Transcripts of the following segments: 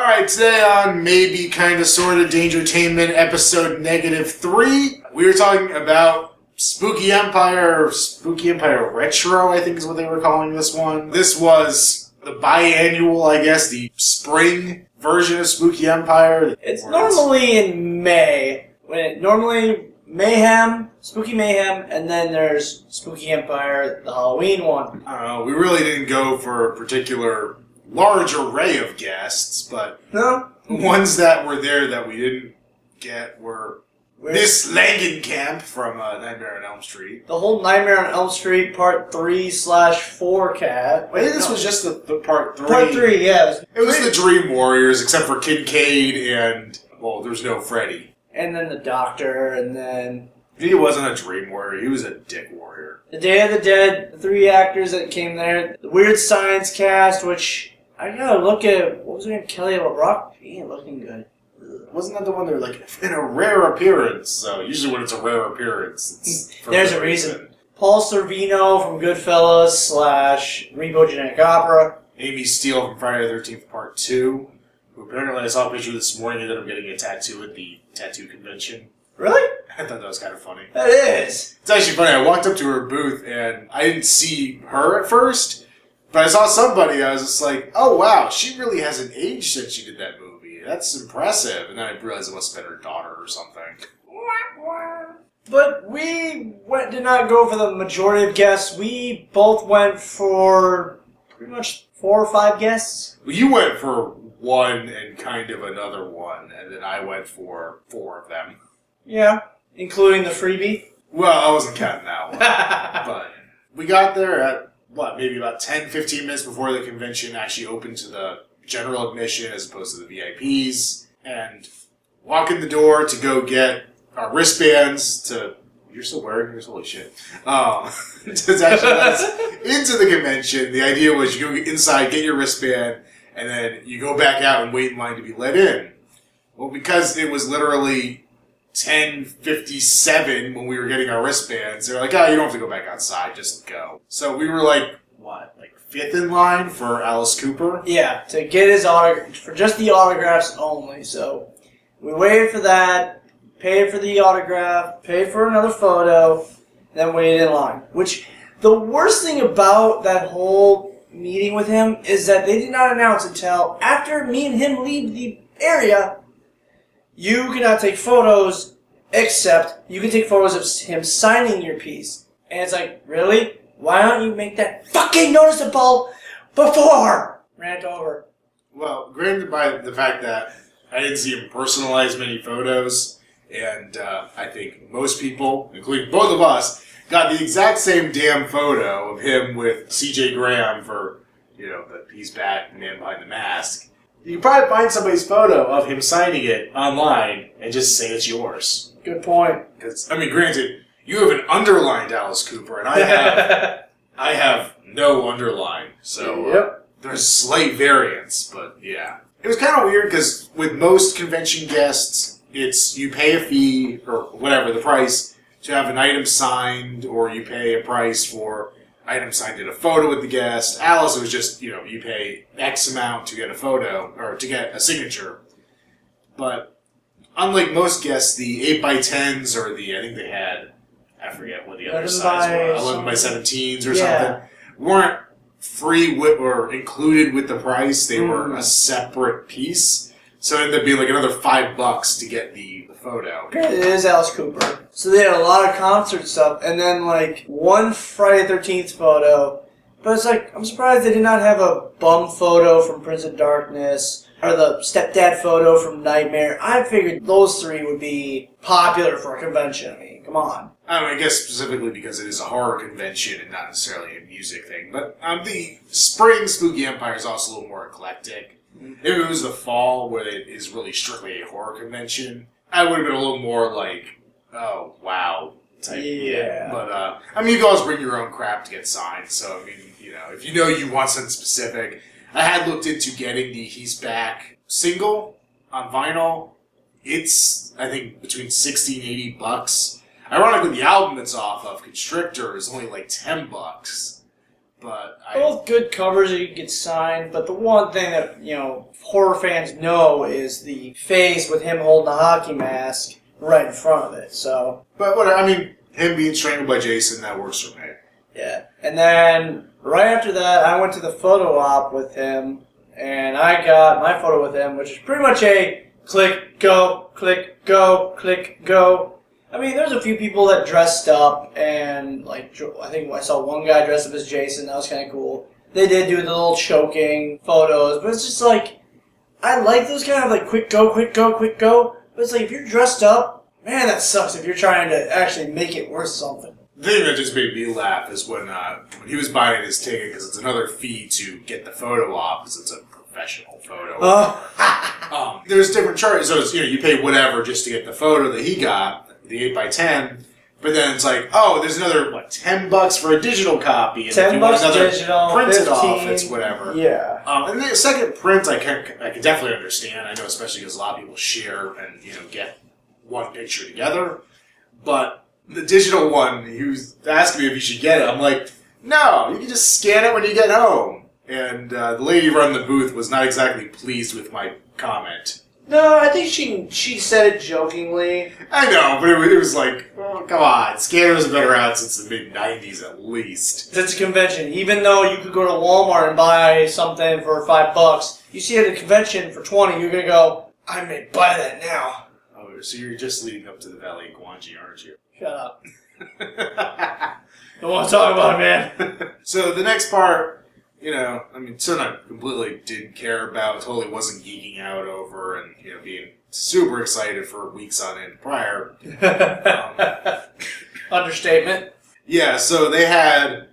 Alright, today on Maybe Kinda Sorta Dangertainment episode -3, we were talking about Spooky Empire, or Spooky Empire Retro, I think is what they were calling this one. This was the biannual, I guess, the spring version of Spooky Empire. It's normally in May. Normally Mayhem, Spooky Mayhem, and then there's Spooky Empire, the Halloween one. I don't know, we really didn't go for a particular large array of guests, but No? ones that were there that we didn't get were Miss Langenkamp from Nightmare on Elm Street. The whole Nightmare on Elm Street Part 3/4 cat. Wait, this was just the Part 3. Part 3, yeah. It was the Dream Warriors, except for Kincaid and, well, there's no Freddy. And then the Doctor, and then He wasn't a Dream Warrior, he was a Dick Warrior. the Day of the Dead, the 3 actors that came there. The Weird Science cast, which I gotta look at. What was her name? Kelly LeBrock? He ain't looking good. Wasn't that the one that were like, in a rare appearance? So usually when it's a rare appearance, it's for There's a reason. Paul Sorvino from Goodfellas / Rainbow Genetic Opera. Amy Steele from Friday the 13th Part 2, who apparently I saw a picture this morning ended up getting a tattoo at the tattoo convention. Really? I thought that was kind of funny. That is. It's actually funny, I walked up to her booth and I didn't see her at first, but I saw somebody, I was just like, oh wow, she really hasn't aged since she did that movie. That's impressive. And then I realized it must have been her daughter or something. But we did not go for the majority of guests. We both went for pretty much 4 or 5 guests. Well, you went for one and kind of another one, and then I went for 4 of them. Yeah. Including the freebie. Well, I wasn't counting that one. But we got there at, maybe about 10, 15 minutes before the convention actually opened to the general admission as opposed to the VIPs, and walk in the door to go get our wristbands to... You're still wearing yours? Holy shit. To actually let us into the convention. The idea was you go inside, get your wristband, and then you go back out and wait in line to be let in. Well, because it was literally 10:57 when we were getting our wristbands, they're like, oh, you don't have to go back outside, just go. So we were like, fifth in line for Alice Cooper? Yeah, to get his autograph, for just the autographs only. So we waited for that, paid for the autograph, paid for another photo, then waited in line. Which, the worst thing about that whole meeting with him is that they did not announce until after me and him leave the area, you cannot take photos, except you can take photos of him signing your piece. And it's like, really? Why don't you make that fucking noticeable before? Rant over. Well, granted by the fact that I didn't see him personalize many photos, and I think most people, including both of us, got the exact same damn photo of him with C.J. Graham for, the He's Back, Man Behind the Mask. You can probably find somebody's photo of him signing it online and just say it's yours. Good point. Because, granted, you have an underlined Alice Cooper, and I have no underline, so Yep. There's slight variance, but yeah. It was kind of weird because with most convention guests, it's you pay a fee, or whatever, the price, to have an item signed, or you pay a price for item signed in a photo with the guest. Alice, it was just, you pay X amount to get a photo, or to get a signature. But unlike most guests, the 8x10s, or I think they had, I forget what the other size were, 11 by 17s or something, weren't free or included with the price. They were a separate piece. So it ended up being like another $5 to get the photo. It is Alice Cooper. So they had a lot of concert stuff, and then one Friday the 13th photo. But it's I'm surprised they did not have a bum photo from Prince of Darkness, or the stepdad photo from Nightmare. I figured those 3 would be popular for a convention. Come on. I guess specifically because it is a horror convention and not necessarily a music thing. But the spring Spooky Empire is also a little more eclectic. If it was the fall, where it is really strictly a horror convention, I would have been a little more oh, wow type. Yeah. But, you can always bring your own crap to get signed. So, if you want something specific. I had looked into getting the He's Back single on vinyl. It's, I think, between $60 and $80. Ironically, the album it's off of, Constrictor, is only $10. but Both good covers that you get signed, but the one thing that, horror fans know is the face with him holding a hockey mask right in front of it, so. But whatever, I mean, him being strangled by Jason, that works for me. Yeah. And then, right after that, I went to the photo op with him, and I got my photo with him, which is pretty much a click, go, click, go, click, go. I mean, there's a few people that dressed up, and, I think I saw one guy dressed up as Jason. That was kind of cool. They did do the little choking photos, but it's just I like those kind of, quick go, quick go, quick go. But it's if you're dressed up, man, that sucks if you're trying to actually make it worth something. The thing that just made me laugh is when he was buying his ticket, because it's another fee to get the photo op, because it's a professional photo. There's different charges, so it's, you pay whatever just to get the photo that he got, the 8x10, but then it's there's another, $10 for a digital copy, and if you want another digital, print 15, it off, it's whatever. Yeah. And the second print, I can definitely understand. I know, especially because a lot of people share and, get one picture together, but the digital one, he was asking me if you should get it. I'm like, no, you can just scan it when you get home. And the lady running the booth was not exactly pleased with my comment. No, I think she said it jokingly. I know, but it was oh, come on. Scanners have been around since the mid-90s at least. It's a convention. Even though you could go to Walmart and buy something for $5, you see it at a convention for $20, you're going to go, I may buy that now. Oh, so you're just leading up to the Valley of Guanji, aren't you? Shut up. Don't want to talk about it, man. So the next part, something I completely didn't care about, totally wasn't geeking out over, and, being super excited for weeks on end prior. Understatement. Yeah, so they had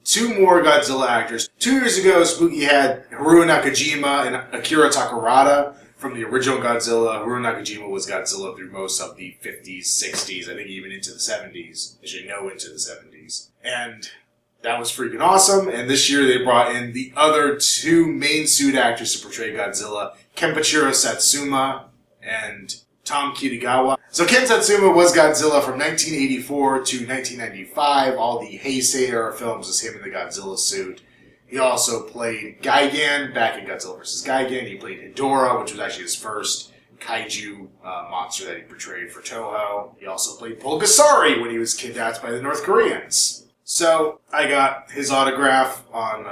2 more Godzilla actors. 2 years ago, Spooky had Haruo Nakajima and Akira Takarada from the original Godzilla. Haruo Nakajima was Godzilla through most of the 50s, 60s, I think even into the 70s. Actually, no, into the 70s. And that was freaking awesome. And this year they brought in the other 2 main suit actors to portray Godzilla, Kenpachiro Satsuma and Tom Kitagawa. So Ken Satsuma was Godzilla from 1984 to 1995. All the Heisei era films was him in the Godzilla suit. He also played Gigan back in Godzilla vs. Gigan. He played Hedorah, which was actually his first kaiju monster that he portrayed for Toho. He also played Pulgasari when he was kidnapped by the North Koreans. So I got his autograph on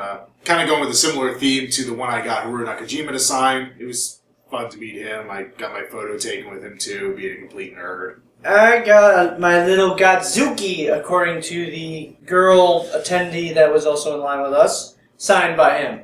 kind of going with a similar theme to the one I got Haruo Nakajima to sign. It was fun to meet him. I got my photo taken with him too, being a complete nerd. I got my little Godzuki, according to the girl attendee that was also in line with us, signed by him.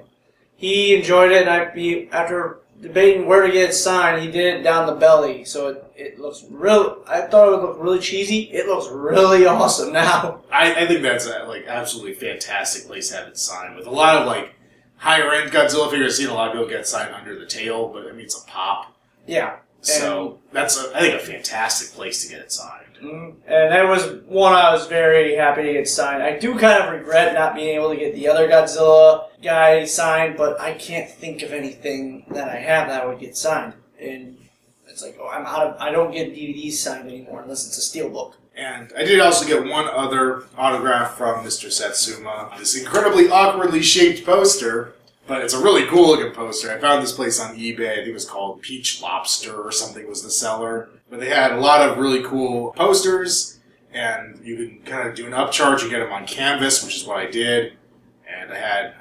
He enjoyed it, and after debating where to get it signed, he did it down the belly, so it looks real. I thought it would look really cheesy. It looks really awesome now. I think that's a absolutely fantastic place to have it signed. With a lot of higher end Godzilla figures, I've seen a lot of people get signed under the tail, but I mean it's a pop. Yeah. So that's I think a fantastic place to get it signed. And that was one I was very happy to get signed. I do kind of regret not being able to get the other Godzilla guy signed, but I can't think of anything that I have that would get signed. And it's I don't get DVDs signed anymore unless it's a steelbook. And I did also get one other autograph from Mr. Satsuma. This incredibly awkwardly shaped poster, but it's a really cool looking poster. I found this place on eBay. I think it was called Peach Lobster or something was the seller. But they had a lot of really cool posters, and you can kind of do an upcharge and get them on canvas, which is what I did. And I had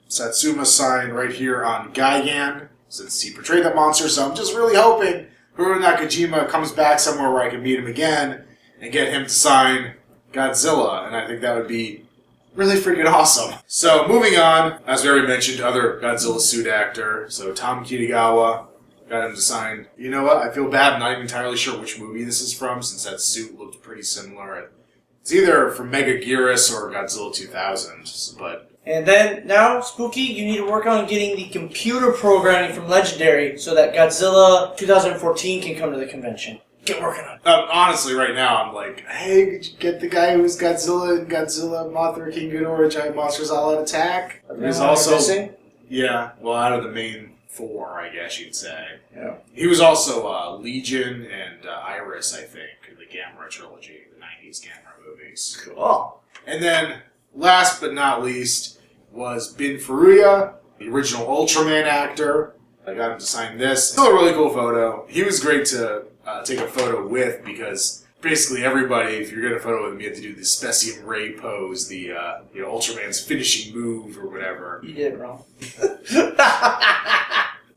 Satsuma sign right here on Gigan, since he portrayed that monster. So I'm just really hoping Haruo Nakajima comes back somewhere where I can meet him again and get him to sign Godzilla. And I think that would be really freaking awesome. So moving on, as we already mentioned, other Godzilla suit actor. So Tom Kitagawa. Got him to sign. You know what? I feel bad. I'm not even entirely sure which movie this is from, since that suit looked pretty similar. It's either from Megaguirus or Godzilla 2000. But and then now, Spooky, you need to work on getting the computer programming from Legendary so that Godzilla 2014 can come to the convention. Get working on it. Honestly, right now, I'm like, hey, could you get the guy who was Godzilla in Godzilla, Mothra, King Ghidorah, Giant Monsters All Out Attack? He's also missing? Yeah, well, out of the main 4, I guess you'd say. Yeah. He was also Legion and Iris, I think, in the Gamera trilogy, the 90s Gamera movies. Cool. And then, last but not least, was Bin Furuya, the original Ultraman actor. I got him to sign this. Still a really cool photo. He was great to take a photo with because basically everybody, if you're getting a photo with him, you have to do the Specium Ray pose, the Ultraman's finishing move or whatever. You did it wrong.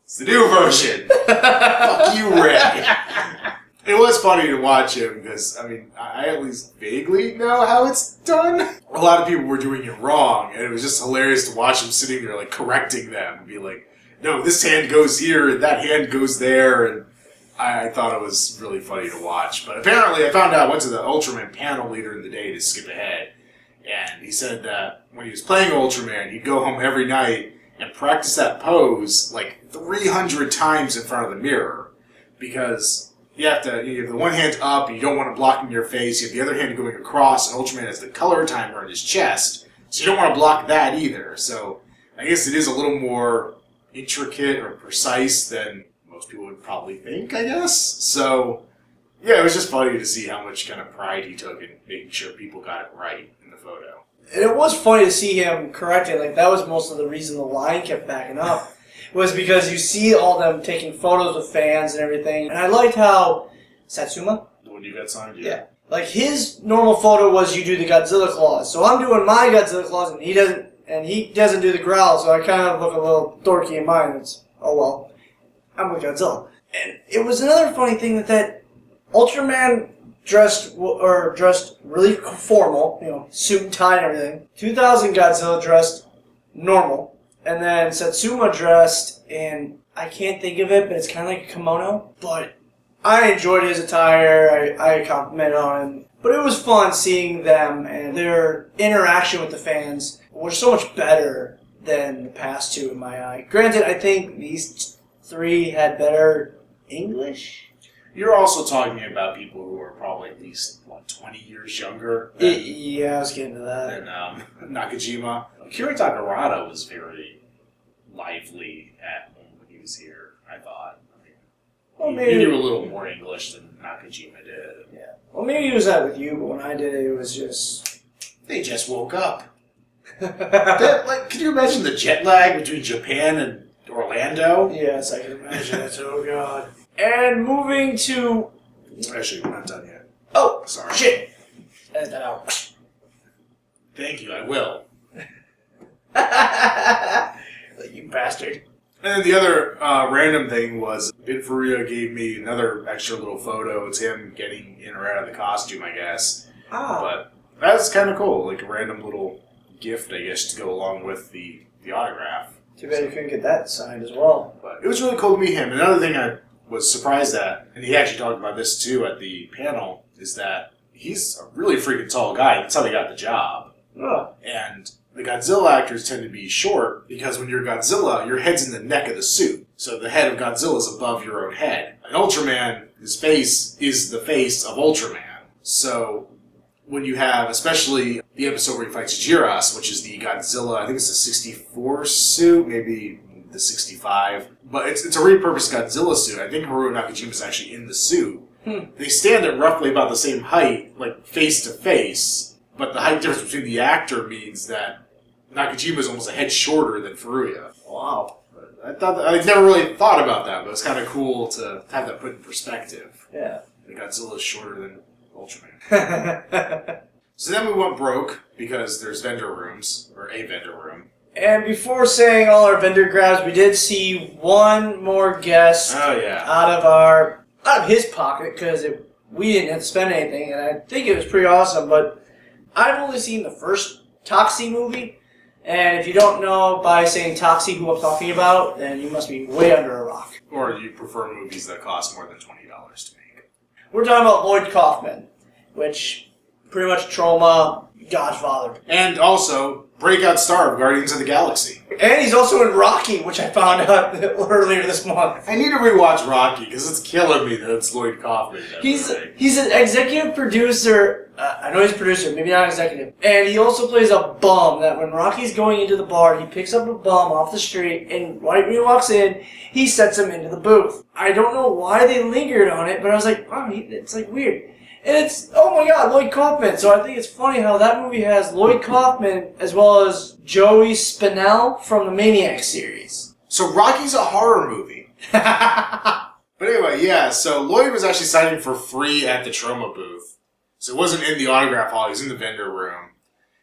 It's the new version. Fuck you, Ray. It was funny to watch him because, I mean, I at least vaguely know how it's done. A lot of people were doing it wrong, and it was just hilarious to watch him sitting there, like, correcting them and be like, no, this hand goes here and that hand goes there, and I thought it was really funny to watch. But apparently, I found out, I went to the Ultraman panel later in the day to skip ahead, and he said that when he was playing Ultraman, he'd go home every night and practice that pose like 300 times in front of the mirror, because you have the one hand up, and you don't want to block in your face, you have the other hand going across, and Ultraman has the color timer in his chest, so you don't want to block that either. So I guess it is a little more intricate or precise than most people would probably think, I guess. So, yeah, it was just funny to see how much kind of pride he took in making sure people got it right in the photo. And it was funny to see him correct it. Like, that was most of the reason the line kept backing up. Was because you see all them taking photos of fans and everything. And I liked how Satsuma? The one you got signed? Yeah. Like, his normal photo was you do the Godzilla claws. So I'm doing my Godzilla claws, and he doesn't do the growl, so I kind of look a little dorky in mine. It's, oh well, I'm with Godzilla. And it was another funny thing that Ultraman dressed really formal, suit and tie and everything. 2000 Godzilla dressed normal. And then Satsuma dressed in, I can't think of it, but it's kind of like a kimono. But I enjoyed his attire. I complimented on him. But it was fun seeing them and their interaction with the fans were so much better than the past two in my eye. Granted, I think these three had better English. You're also talking about people who are probably at least, 20 years younger Yeah, I was getting to that. than Nakajima. Akira Takarada was very lively at home when he was here, I thought. He knew a little more English than Nakajima did. Yeah. Well, maybe he was that with you, but when I did it, it was just... They just woke up. Can you imagine the jet lag between Japan and Orlando? Yes, I can imagine it. Oh, God. And moving to... Actually, we're not done yet. Oh, Sorry. shit. Edit that out. Thank you, I will. You bastard. And then the other random thing was Bin Furuya gave me another extra little photo. It's him getting in or out of the costume, I guess. But that's kind of cool. Like a random little gift, I guess, to go along with the autograph. Too bad you couldn't get that signed as well. But it was really cool to meet him. Another thing I was surprised at, and he actually talked about this too at the panel, is that he's a really freaking tall guy. That's how he got the job. Oh. And the Godzilla actors tend to be short because when you're Godzilla, your head's in the neck of the suit. So the head of Godzilla is above your own head. An Ultraman, his face is the face of Ultraman. So when you have, especially the episode where he fights Jiras, which is the Godzilla, I think it's the 64 suit, maybe the 65. But it's a repurposed Godzilla suit. I think Haruo Nakajima is actually in the suit. They stand at roughly about the same height, like face to face. But the height difference between the actor means that Nakajima is almost a head shorter than Furuya. Wow. I never really thought about that, but it's kind of cool to have that put in perspective. Yeah. The Godzilla is shorter than Ultraman. So then we went broke because there's vendor rooms, or a vendor room. And before saying all our vendor grabs, we did see one more guest Oh yeah. out of his pocket because we didn't have to spend anything, and I think it was pretty awesome. But I've only seen the first Toxie movie, and if you don't know by saying Toxie who I'm talking about, then you must be way under a rock. Or you prefer movies that cost more than $20 to make. We're talking about Lloyd Kaufman, which pretty much Troma, Godfather. And also, breakout star of Guardians of the Galaxy. And he's also in Rocky, which I found out earlier this month. I need to rewatch Rocky because it's killing me that it's Lloyd Kaufman. He's an executive producer. I know he's a producer, maybe not executive. And he also plays a bum that when Rocky's going into the bar, he picks up a bum off the street, and right when he walks in, he sets him into the booth. I don't know why they lingered on it, but I was like, wow, it's like weird. And it's, oh my god, Lloyd Kaufman. So I think it's funny how that movie has Lloyd Kaufman as well as Joey Spinell from the Maniac series. So Rocky's a horror movie. But anyway, yeah, so Lloyd was actually signing for free at the Troma booth. So it wasn't in the autograph hall, he was in the vendor room.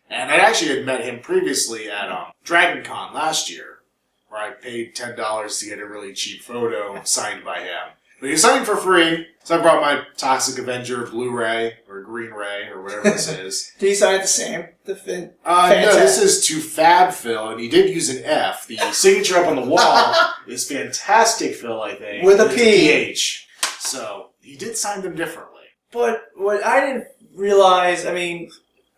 And I actually had met him previously at Dragon Con last year, where I paid $10 to get a really cheap photo signed by him. But he was signing for free, so I brought my Toxic Avenger Blu-ray, or Green Ray, or whatever this is. Did he sign it the same? No, this is to Fab Phil, and he did use an F. The signature up on the wall is Fantastic Phil, I think. With a P. PH. So, he did sign them differently. But what I didn't realize, I mean,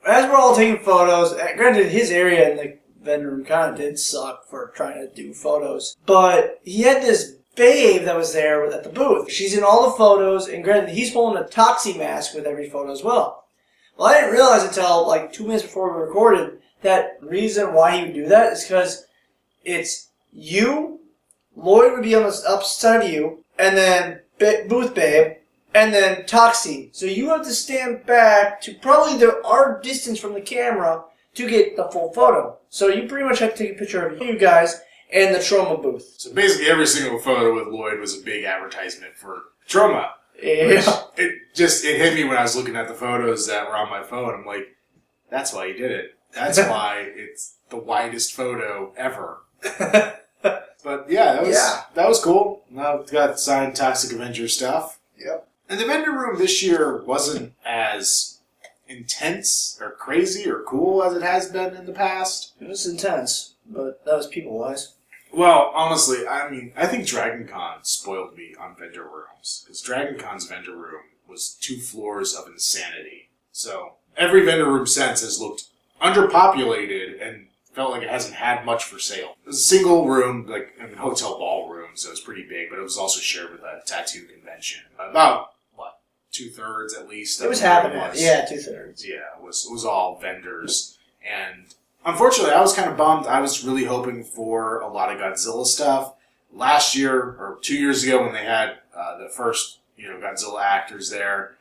as we're all taking photos, granted his area in the vendor room kind of did suck for trying to do photos, but he had this babe that was there at the booth. She's in all the photos, and granted, he's holding a Toxie mask with every photo as well. Well, I didn't realize until like 2 minutes before we recorded that reason why he would do that is because it's you, Lloyd would be on the upside of you, and then Booth Babe, and then Toxie. So you have to stand back to probably our distance from the camera to get the full photo. So you pretty much have to take a picture of you guys and the Troma booth. So basically every single photo with Lloyd was a big advertisement for Troma. Yeah. It hit me when I was looking at the photos that were on my phone. I'm like, that's why he did it. That's why it's the widest photo ever. But yeah, that was cool. Now got signed Toxic Avenger stuff. Yep. And the vendor room this year wasn't as intense or crazy or cool as it has been in the past. It was intense, but that was people-wise. Well, honestly, I mean, I think Dragon Con spoiled me on vendor rooms. Because Dragon Con's vendor room was 2 floors of insanity. So, every vendor room since has looked underpopulated and felt like it hasn't had much for sale. It was a single room, like a hotel ballroom, so it was pretty big, but it was also shared with a tattoo convention. About, 2/3 at least. It was half of it. Yeah, 2/3. Yeah, it was all vendors. And unfortunately, I was kind of bummed. I was really hoping for a lot of Godzilla stuff. Last year, or 2 years ago, when they had the first, Godzilla actors there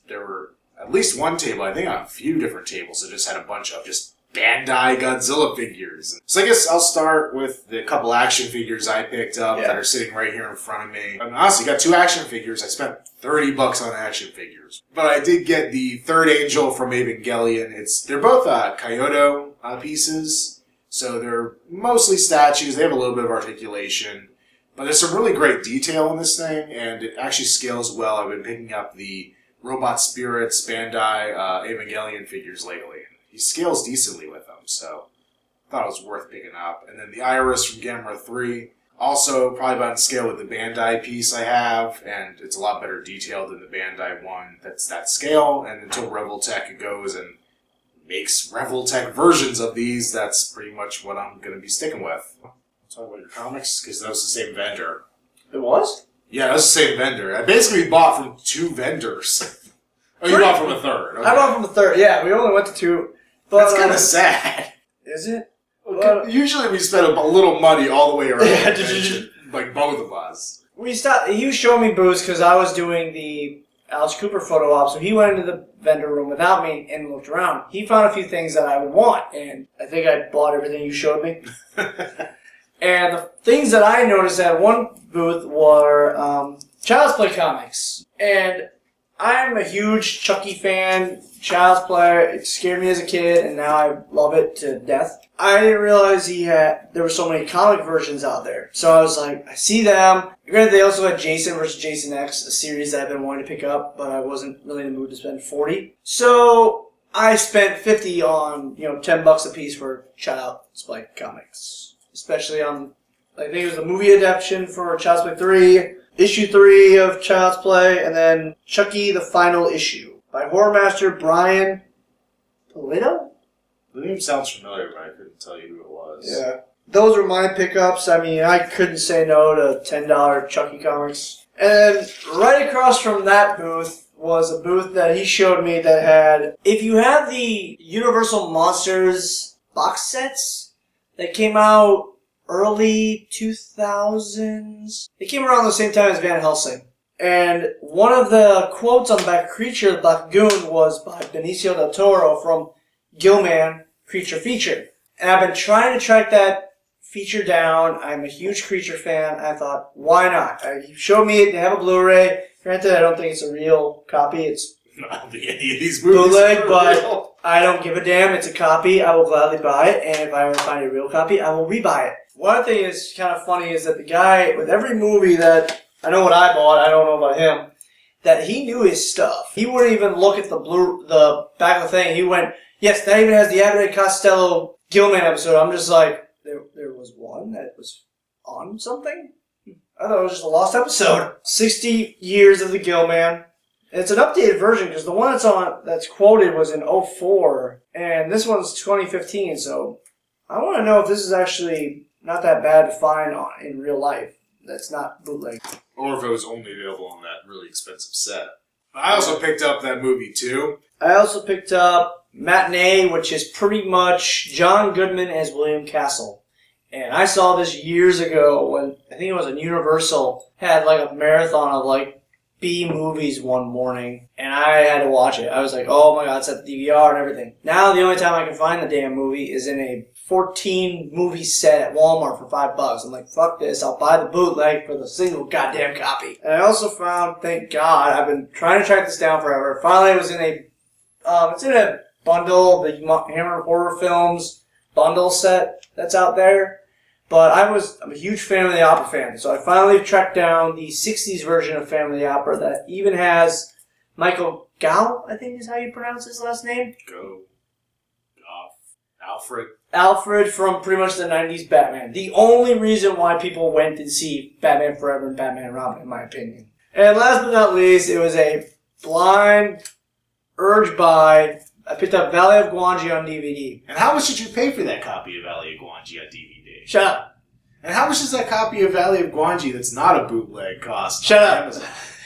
were at least one table, I think on a few different tables, that just had a bunch of just Bandai Godzilla figures. So I guess I'll start with the couple action figures I picked up that are sitting right here in front of me. I mean, honestly, got 2 action figures. I spent $30 on action figures. But I did get the third angel from Evangelion. They're both Kyoto pieces, so they're mostly statues. They have a little bit of articulation. But there's some really great detail in this thing, and it actually scales well. I've been picking up the Robot Spirits Bandai Evangelion figures lately. He scales decently with them, so I thought it was worth picking up. And then the Iris from Gamera 3, also probably about in scale with the Bandai piece I have, and it's a lot better detailed than the Bandai one that's that scale. And until Revoltech goes and makes Revoltech versions of these, that's pretty much what I'm going to be sticking with. Talk about your comics, because that was the same vendor. It was? Yeah, that was the same vendor. I basically bought from 2 vendors. Oh, you bought from a third. Okay. I bought from a third, yeah. We only went to 2. But, that's kind of sad. Is it? Well, usually we spend a little money all the way around the convention, like both of us. He was showing me booths because I was doing the Alice Cooper photo op, so he went into the vendor room without me and looked around. He found a few things that I would want, and I think I bought everything you showed me. And the things that I noticed at one booth were Child's Play comics. And I'm a huge Chucky fan, Child's Play. It scared me as a kid, and now I love it to death. I didn't realize there were so many comic versions out there. So I was like, I see them. Granted, they also had Jason vs. Jason X, a series that I've been wanting to pick up, but I wasn't really in the mood to spend $40. So I spent $50 on, $10 a piece for Child's Play comics. Especially on, I think it was the movie adaptation for Child's Play 3, issue 3 of Child's Play, and then Chucky, the final issue by Horror Master Brian Pulido? The name sounds familiar, but I couldn't tell you who it was. Yeah. Those were my pickups. I mean, I couldn't say no to $10 Chucky comics. And right across from that booth was a booth that he showed me that had, if you have the Universal Monsters box sets that came out early 2000s, they came around the same time as Van Helsing. And one of the quotes on the back of Creature of the Black Lagoon was by Benicio del Toro from Gilman Creature Feature. And I've been trying to track that feature down. I'm a huge Creature fan. I thought, why not? You showed me it. They have a Blu-ray. Granted, I don't think it's a real copy. It's I don't think any of these movies bootleg, are but real. I don't give a damn. It's a copy. I will gladly buy it. And if I ever find a real copy, I will rebuy it. One thing is kind of funny is that the guy, with every movie that, I know what I bought, I don't know about him, that he knew his stuff. He wouldn't even look at the back of the thing. He went, yes, that even has the Abbott and Costello Gilman episode. I'm just like, there was one that was on something? I thought it was just a lost episode. 60 years of the Gilman. It's an updated version because the one that's quoted was in 04, and this one's 2015, so I want to know if this is actually not that bad to find in real life. That's not bootleg. Or if it was only available on that really expensive set. I also picked up that movie too. I also picked up Matinee, which is pretty much John Goodman as William Castle. And I saw this years ago when, I think it was in Universal, had like a marathon of like B movies one morning, and I had to watch it. I was like, oh my god, it's at the DVR and everything. Now the only time I can find the damn movie is in a 14 movie set at Walmart for $5. I'm like, fuck this, I'll buy the bootleg for the single goddamn copy. And I also found, thank God, I've been trying to track this down forever. Finally, it was in it's in a bundle, the Hammer Horror Films bundle set that's out there. But I'm a huge Phantom of the Opera fan, so I finally tracked down the 60s version of Phantom of the Opera that even has Michael Gough, I think is how you pronounce his last name. Alfred. Alfred from pretty much the 90s Batman. The only reason why people went to see Batman Forever and Batman and Robin, in my opinion. And last but not least, it was a blind urge buy. I picked up Valley of Gwangi on DVD. And how much did you pay for that copy of Valley of Gwangi on DVD? Shut up. And how much does that copy of Valley of Gwangi that's not a bootleg cost? Shut up.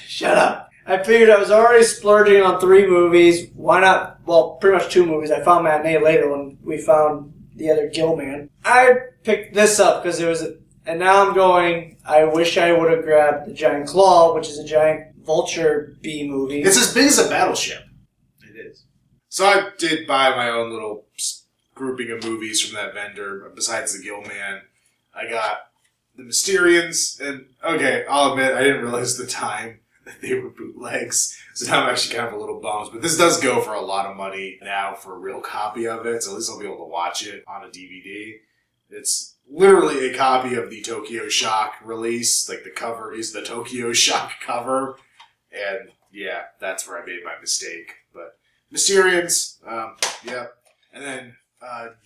Shut up. I figured I was already splurging on 3 movies. Why not? Well, pretty much 2 movies. I found Matinee later when we found the other Gilman. I picked this up because and now I'm going, I wish I would have grabbed The Giant Claw, which is a giant vulture B movie. It's as big as a battleship. It is. So I did buy my own little grouping of movies from that vendor. Besides the Gilman, I got the Mysterians, and okay, I'll admit I didn't realize at the time that they were bootlegs, so now I'm actually kind of a little bummed. But this does go for a lot of money now for a real copy of it, so at least I'll be able to watch it on a DVD. It's literally a copy of the Tokyo Shock release. Like, the cover is the Tokyo Shock cover, and yeah, that's where I made my mistake. But Mysterians, yeah, and then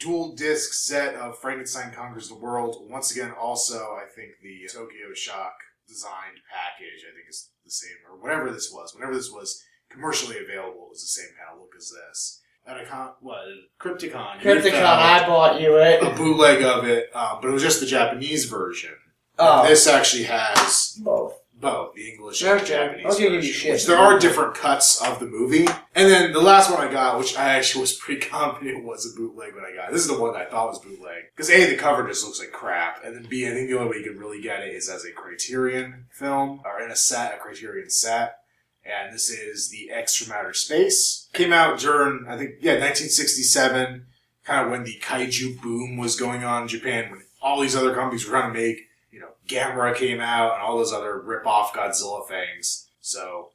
dual disc set of Frankenstein Conquers the World. Once again, also, I think the Tokyo Shock designed package, I think, is the same, or whatever this was. Whenever this was commercially available, it was the same kind of look as this. And Crypticon. Crypticon, I bought you it. A bootleg of it, but it was just the Japanese version. Oh. This actually has both. The English and the Japanese I was gonna give version, you shit. which there are different cuts of the movie. And then the last one I got, which I actually was pretty confident was a bootleg when I got it. This is the one that I thought was bootleg. Because A, the cover just looks like crap, and then B, I think the only way you could really get it is as a Criterion film, or in a Criterion set. And this is The X from Outer Space. Came out during, 1967, kind of when the kaiju boom was going on in Japan, when all these other companies were trying to make, Gamera came out and all those other rip-off Godzilla things. So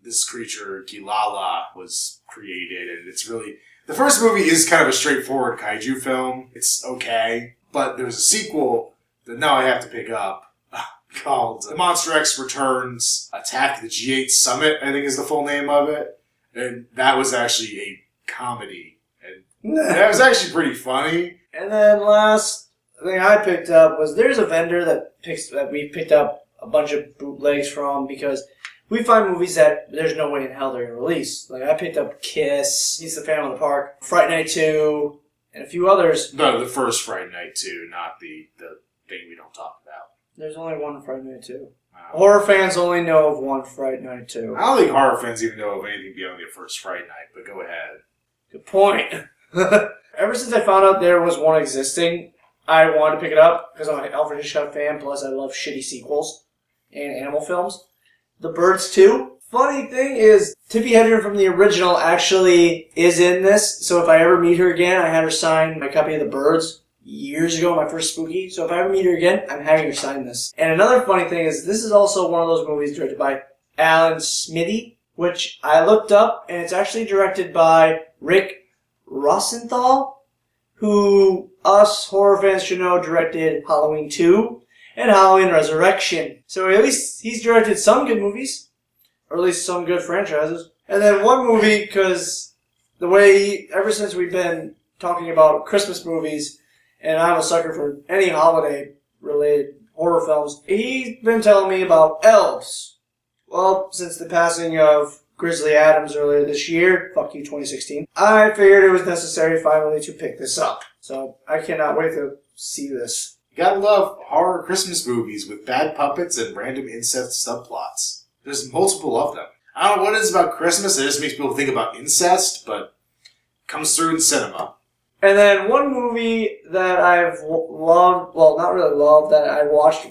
this creature, Kilala, was created, and it's really... The first movie is kind of a straightforward kaiju film. It's okay. But there's a sequel that now I have to pick up called The Monster X Returns Attack the G8 Summit, I think is the full name of it. And that was actually a comedy. And that was actually pretty funny. And then last thing I picked up was there's a vendor that we picked up a bunch of bootlegs from because we find movies that there's no way in hell they're going to release. Like, I picked up Kiss, He's the Phantom of the Park, Fright Night 2, and a few others. No, the first Fright Night 2, not the thing we don't talk about. There's only one Fright Night 2. Horror fans only know of one Fright Night 2. I don't think horror fans even know of anything beyond the first Fright Night, but go ahead. Good point. Ever since I found out there was one existing, I wanted to pick it up because I'm an Alfred Hitchcock fan, plus I love shitty sequels and animal films. The Birds 2. Funny thing is, Tippi Hedren from the original actually is in this, so if I ever meet her again, I had her sign my copy of The Birds years ago, my first Spooky, so if I ever meet her again, I'm having her sign this. And another funny thing is, this is also one of those movies directed by Alan Smitty, which I looked up, and it's actually directed by Rick Rosenthal, who us horror fans should know directed Halloween 2 and Halloween Resurrection. So at least he's directed some good movies, or at least some good franchises. And then one movie, because the way, ever since we've been talking about Christmas movies, and I'm a sucker for any holiday-related horror films, he's been telling me about Elves. Well, since the passing of Grizzly Adams earlier this year, fuck you 2016, I figured it was necessary finally to pick this up. So I cannot wait to see this. You gotta love horror Christmas movies with bad puppets and random incest subplots. There's multiple of them. I don't know what it is about Christmas, it just makes people think about incest, but it comes through in cinema. And then one movie that I've loved, well, not really loved, that I watched.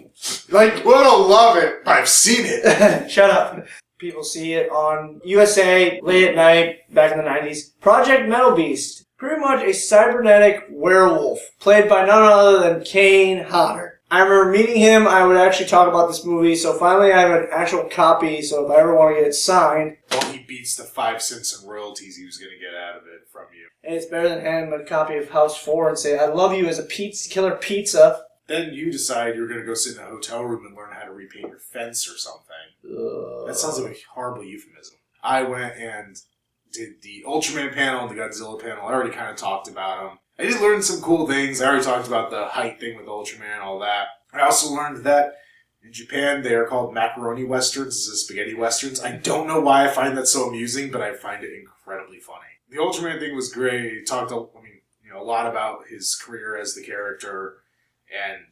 Like, well, I don't love it, but I've seen it. Shut up. People see it on USA late at night back in the 90s. Project Metal Beast. Pretty much a cybernetic werewolf played by none other than Kane Hodder. I remember meeting him. I would actually talk about this movie, so finally I have an actual copy, so if I ever want to get it signed. Well, he beats the 5 cents in royalties he was going to get out of it from you. And it's better than handing him a copy of House 4 and say, I love you as a killer pizza. Then you decide you're going to go sit in a hotel room and learn how to repaint your fence or something. That sounds like a horrible euphemism. I went and did the Ultraman panel and the Godzilla panel. I already kind of talked about them. I did learn some cool things. I already talked about the height thing with Ultraman and all that. I also learned that in Japan they are called macaroni westerns instead of spaghetti westerns. I don't know why I find that so amusing, but I find it incredibly funny. The Ultraman thing was great. He talked, a lot about his career as the character, and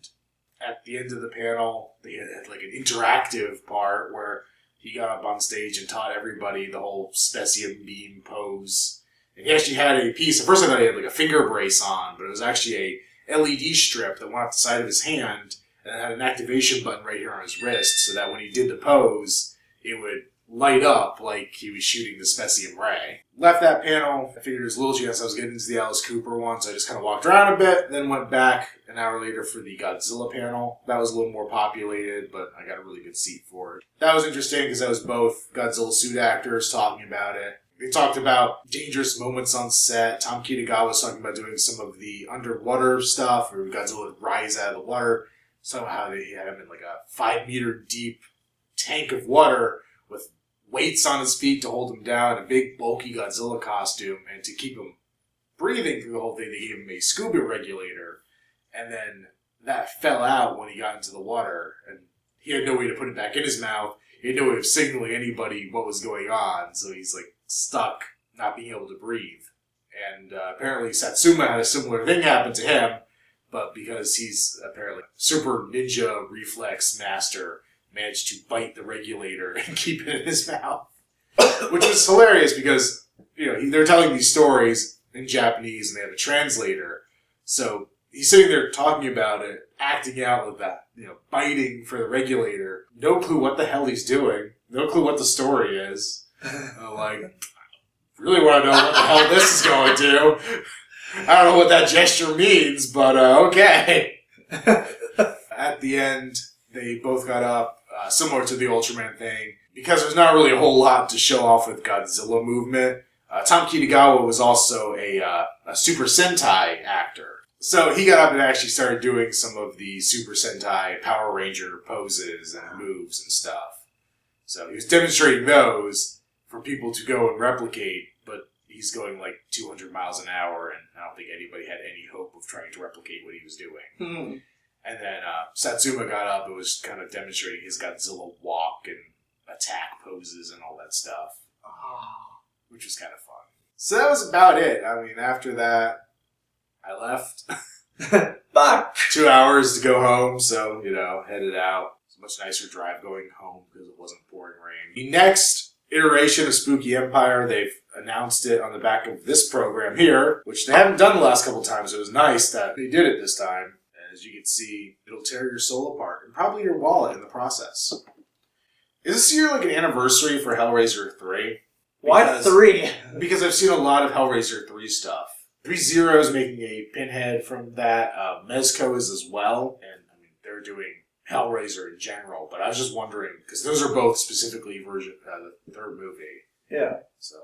at the end of the panel, they had like an interactive part where he got up on stage and taught everybody the whole Specium beam pose. And he actually had a piece. At first I thought he had like a finger brace on, but it was actually a LED strip that went up the side of his hand and it had an activation button right here on his wrist so that when he did the pose, it would light up like he was shooting the Specium ray. Left that panel. I figured there was a little chance I was getting into the Alice Cooper one, so I just kind of walked around a bit, then went back an hour later for the Godzilla panel. That was a little more populated, but I got a really good seat for it. That was interesting because that was both Godzilla suit actors talking about it. They talked about dangerous moments on set. Tom Kitagawa was talking about doing some of the underwater stuff where Godzilla would rise out of the water. Somehow they had him in like a 5-meter deep tank of water with weights on his feet to hold him down, a big bulky Godzilla costume, and to keep him breathing through the whole thing, they gave him a scuba regulator, and then that fell out when he got into the water, and he had no way to put it back in his mouth. He had no way of signaling anybody what was going on, so he's like stuck, not being able to breathe. And apparently Satsuma had a similar thing happen to him, but because he's apparently super ninja reflex master, managed to bite the regulator and keep it in his mouth. Which was hilarious because, they're telling these stories in Japanese and they have a translator. So he's sitting there talking about it, acting out with that, biting for the regulator. No clue what the hell he's doing. No clue what the story is. Really want to know what the hell this is going to. I don't know what that gesture means, but okay. At the end, they both got up. Similar to the Ultraman thing, because there's not really a whole lot to show off with Godzilla movement. Tom Kitagawa was also a Super Sentai actor. So he got up and actually started doing some of the Super Sentai Power Ranger poses and moves and stuff. So he was demonstrating those for people to go and replicate, but he's going like 200 miles an hour, and I don't think anybody had any hope of trying to replicate what he was doing. And then Satsuma got up and was kind of demonstrating his Godzilla walk and attack poses and all that stuff. Which was kind of fun. So that was about it. I mean, after that, I left. Bye. 2 hours to go home, so, headed out. It's a much nicer drive going home because it wasn't pouring rain. The next iteration of Spooky Empire, they've announced it on the back of this program here, which they haven't done the last couple times. It was nice that they did it this time. As you can see, it'll tear your soul apart, and probably your wallet in the process. Is this year like an anniversary for Hellraiser 3? Why 3? Because I've seen a lot of Hellraiser 3 stuff. 3-0 is making a Pinhead from that. Mezco is as well. And I mean, they're doing Hellraiser in general. But I was just wondering, because those are both specifically the third movie. Yeah. So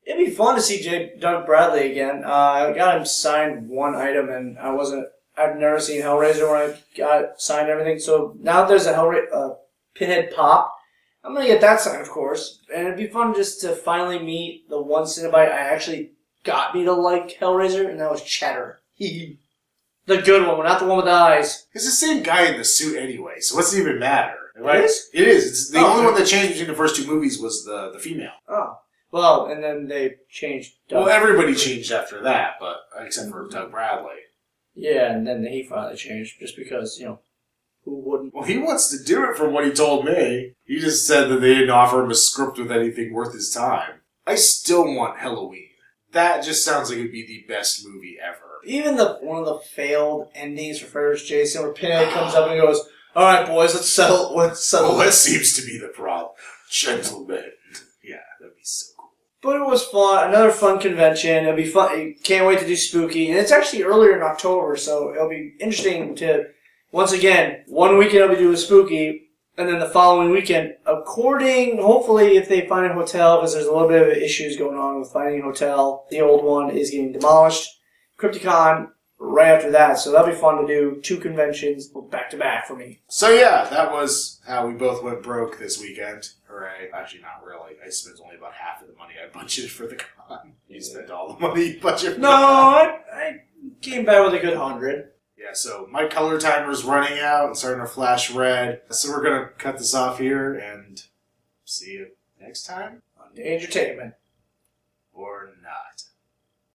It'd be fun to see Doug Bradley again. I got him signed one item, and I've never seen Hellraiser when I got signed everything. So now there's a Pinhead pop. I'm going to get that signed, of course. And it'd be fun just to finally meet the one Cenobite I actually got me to like Hellraiser, and that was Cheddar. The good one, not the one with the eyes. it's the same guy in the suit anyway, so what's it even matter? It is? It is. It's the only one that changed between the first two movies was the female. Oh. Well, and then they changed Doug. Well, everybody changed after that, but except for Doug Bradley. Yeah, and then he finally changed, just because, who wouldn't? Well, he wants to do it from what he told me. He just said that they didn't offer him a script with anything worth his time. I still want Halloween. That just sounds like it would be the best movie ever. Even one of the failed endings for Frederick Jason, where Pinhead comes up and goes, "All right, boys, let's settle." Well, that seems to be the problem. Gentlemen. Yeah, that'd be so cool. But it was fun. Another fun convention. It'll be fun. Can't wait to do Spooky. And it's actually earlier in October, so it'll be interesting to, once again, one weekend I'll be doing Spooky, and then the following weekend, hopefully if they find a hotel, because there's a little bit of issues going on with finding a hotel. The old one is getting demolished. Crypticon right after that, so that'll be fun to do 2 conventions back to back for me. So yeah, that was how we both went broke this weekend. Hooray. Actually, not really. I spent only about half of the money I budgeted for the con. You spent all the money you budgeted for No, the con. I came back with a good 100. Yeah, so my color timer's running out and starting to flash red. So we're going to cut this off here and see you next time. On Entertainment. Or